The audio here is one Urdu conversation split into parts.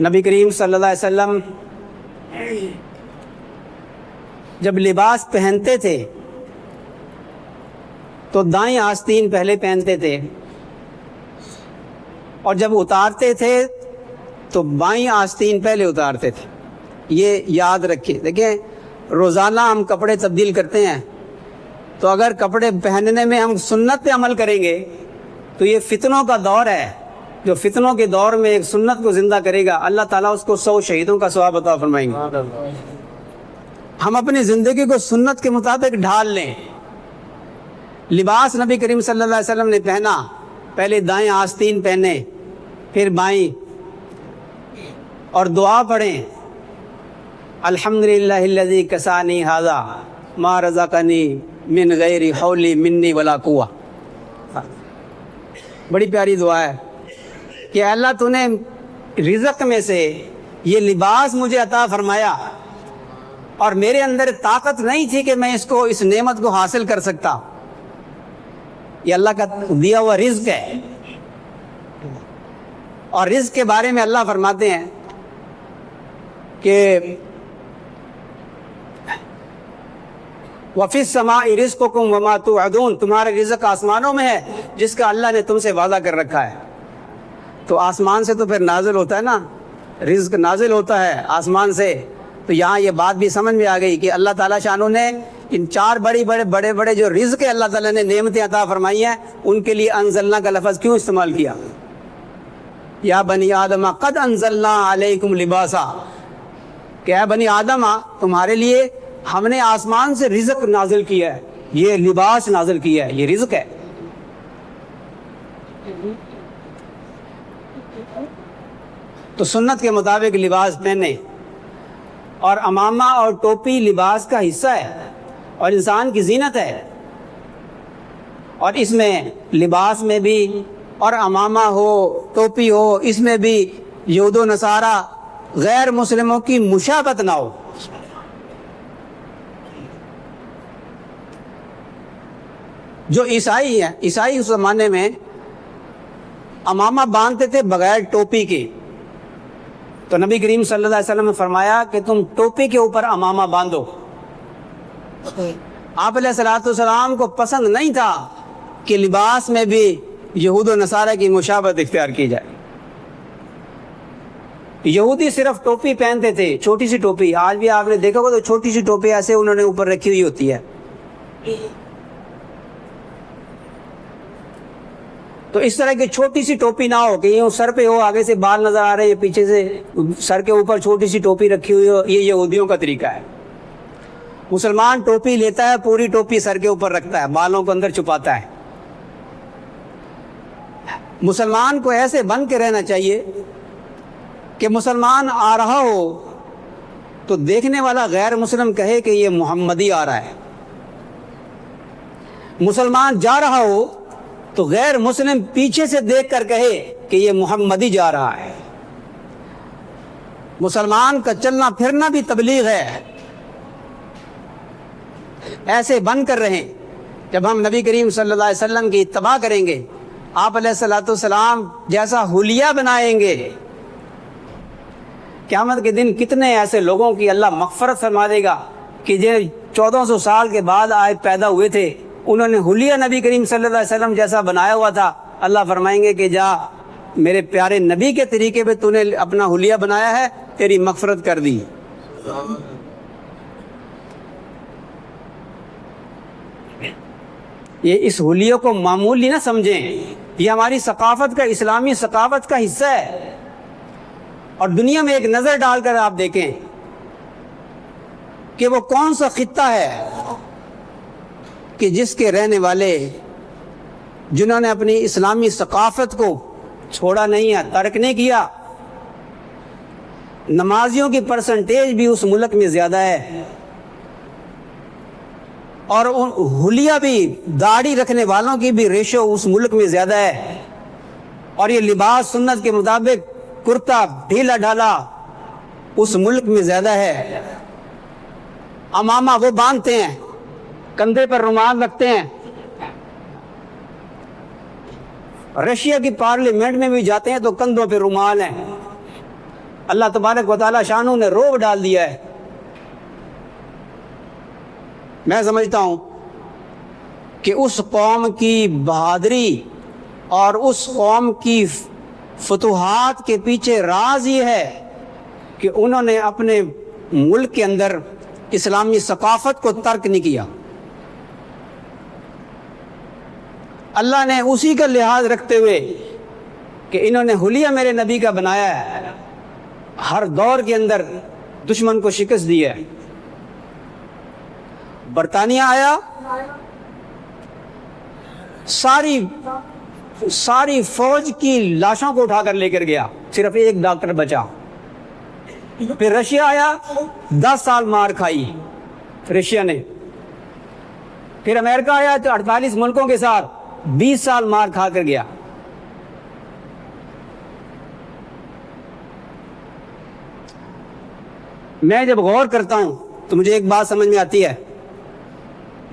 نبی کریم صلی اللہ علیہ وسلم جب لباس پہنتے تھے تو دائیں آستین پہلے پہنتے تھے، اور جب اتارتے تھے تو بائیں آستین پہلے اتارتے تھے۔ یہ یاد رکھیے۔ دیکھیں، روزانہ ہم کپڑے تبدیل کرتے ہیں، تو اگر کپڑے پہننے میں ہم سنت پہ عمل کریں گے تو یہ فتنوں کا دور ہے، جو فتنوں کے دور میں ایک سنت کو زندہ کرے گا، اللہ تعالیٰ اس کو 100 شہیدوں کا ثواب عطا فرمائیں گے۔ ہم اپنی زندگی کو سنت کے مطابق ڈھال لیں۔ لباس نبی کریم صلی اللہ علیہ وسلم نے پہنا، پہلے دائیں آستین پہنے، پھر بائیں، اور دعا پڑھیں، الحمدللہ الذی کسانی ھذا ما رزقنی من غیر حول منی ولا قوہ۔ بڑی پیاری دعا ہے کہ اللہ تو نے رزق میں سے یہ لباس مجھے عطا فرمایا، اور میرے اندر طاقت نہیں تھی کہ میں اس نعمت کو حاصل کر سکتا۔ یہ اللہ کا دیا ہوا رزق ہے، اور رزق کے بارے میں اللہ فرماتے ہیں کہ وَفِي السَّمَاءِ رِزْقُكُمْ وَمَا تُوعَدُونَ، تمہارا رزق آسمانوں میں ہے جس کا اللہ نے تم سے وعدہ کر رکھا ہے۔ تو آسمان سے تو پھر نازل ہوتا ہے نا، رزق نازل ہوتا ہے آسمان سے۔ تو یہاں یہ بات بھی سمجھ میں آ گئی کہ اللہ تعالیٰ شانو نے ان 4 بڑے جو رزق ہے اللہ تعالیٰ نے نعمتیں عطا فرمائی ہیں، ان کے لیے انزلنا کا لفظ کیوں استعمال کیا؟ یا بنی آدم قد انزلنا علیکم لباسا، کہ اے بنی آدم تمہارے لیے ہم نے آسمان سے رزق نازل کیا ہے، یہ لباس نازل کیا ہے، یہ رزق ہے۔ تو سنت کے مطابق لباس پہنے، اور عمامہ اور ٹوپی لباس کا حصہ ہے اور انسان کی زینت ہے، اور اس میں لباس میں بھی، اور عمامہ ہو ٹوپی ہو، اس میں بھی یہود و نصارہ غیر مسلموں کی مشابہت نہ ہو۔ جو عیسائی ہیں، عیسائی اس زمانے میں عمامہ باندھتے تھے بغیر ٹوپی کے، تو نبی کریم صلی اللہ علیہ وسلم نے فرمایا کہ تم ٹوپی کے اوپر عمامہ باندھو۔ آپ علیہ الصلوۃ والسلام کو پسند نہیں تھا کہ لباس میں بھی یہود و نصارہ کی مشابہت اختیار کی جائے۔ یہودی صرف ٹوپی پہنتے تھے، چھوٹی سی ٹوپی، آج بھی آپ نے دیکھا ہوگا تو چھوٹی سی ٹوپی ایسے انہوں نے اوپر رکھی ہوئی ہوتی ہے۔ تو اس طرح کی چھوٹی سی ٹوپی نہ ہو کہ یوں سر پہ ہو، آگے سے بال نظر آ رہے ہیں، پیچھے سے سر کے اوپر چھوٹی سی ٹوپی رکھی ہوئی ہو، یہ یہودیوں کا طریقہ ہے۔ مسلمان ٹوپی لیتا ہے، پوری ٹوپی سر کے اوپر رکھتا ہے، بالوں کو اندر چھپاتا ہے۔ مسلمان کو ایسے بن کے رہنا چاہیے کہ مسلمان آ رہا ہو تو دیکھنے والا غیر مسلم کہے کہ یہ محمدی آ رہا ہے، مسلمان جا رہا ہو تو غیر مسلم پیچھے سے دیکھ کر کہے کہ یہ محمدی جا رہا ہے۔ مسلمان کا چلنا پھرنا بھی تبلیغ ہے۔ ایسے بن کر رہیں۔ جب ہم نبی کریم صلی اللہ علیہ وسلم کی اتباع کریں گے، آپ علیہ الصلوۃ والسلام جیسا حلیہ بنائیں گے، قیامت کے دن کتنے ایسے لوگوں کی اللہ مغفرت فرما دے گا کہ جو 1400 سال کے بعد آج پیدا ہوئے تھے، انہوں نے حلیہ نبی کریم صلی اللہ علیہ وسلم جیسا بنایا ہوا تھا۔ اللہ فرمائیں گے کہ جا، میرے پیارے نبی کے طریقے پہ تو نے اپنا حلیہ بنایا ہے، تیری مغفرت کر دی۔ یہ اس حلیہ کو معمولی نہ سمجھیں، یہ ہماری ثقافت کا، اسلامی ثقافت کا حصہ ہے۔ اور دنیا میں ایک نظر ڈال کر آپ دیکھیں کہ وہ کون سا خطہ ہے کہ جس کے رہنے والے، جنہوں نے اپنی اسلامی ثقافت کو چھوڑا نہیں ہے، ترک نہیں کیا، نمازیوں کی پرسنٹیج بھی اس ملک میں زیادہ ہے، اور حلیہ بھی، داڑھی رکھنے والوں کی بھی ریشو اس ملک میں زیادہ ہے، اور یہ لباس سنت کے مطابق کرتا ڈھیلا ڈھالا اس ملک میں زیادہ ہے۔ عمامہ وہ باندھتے ہیں، کندھے پر رومال رکھتے ہیں۔ رشیا کی پارلیمنٹ میں بھی جاتے ہیں تو کندھوں پہ رومال ہیں۔ اللہ تبارک و تعالیٰ شانوں نے روب ڈال دیا ہے۔ میں سمجھتا ہوں کہ اس قوم کی بہادری اور اس قوم کی فتوحات کے پیچھے راز یہ ہے کہ انہوں نے اپنے ملک کے اندر اسلامی ثقافت کو ترک نہیں کیا۔ اللہ نے اسی کا لحاظ رکھتے ہوئے کہ انہوں نے حلیہ میرے نبی کا بنایا ہے، ہر دور کے اندر دشمن کو شکست دی ہے۔ برطانیہ آیا، ساری فوج کی لاشوں کو اٹھا کر لے کر گیا، صرف ایک ڈاکٹر بچا۔ پھر رشیا آیا، 10 سال مار کھائی رشیا نے۔ پھر امریکہ آیا تو 48 ملکوں کے ساتھ 20 سال مار کھا کر گیا۔ میں جب غور کرتا ہوں تو مجھے ایک بات سمجھ میں آتی ہے،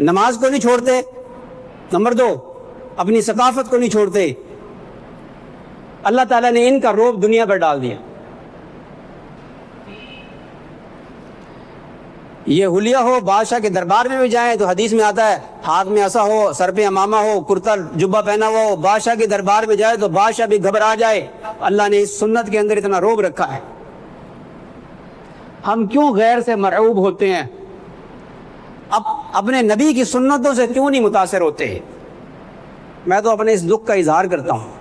نماز کو نہیں چھوڑتے، نمبر 2 اپنی ثقافت کو نہیں چھوڑتے، اللہ تعالیٰ نے ان کا روب دنیا پر ڈال دیا۔ یہ حلیہ ہو، بادشاہ کے دربار میں بھی جائیں تو حدیث میں آتا ہے ہاتھ میں عصا ہو، سر پہ امامہ ہو، کرتا جبہ پہنا ہوا ہو، بادشاہ کے دربار میں جائے تو بادشاہ بھی گھبرا جائے۔ اللہ نے اس سنت کے اندر اتنا روب رکھا ہے۔ ہم کیوں غیر سے مرعوب ہوتے ہیں؟ اب اپنے نبی کی سنتوں سے کیوں نہیں متاثر ہوتے؟ میں تو اپنے اس دکھ کا اظہار کرتا ہوں۔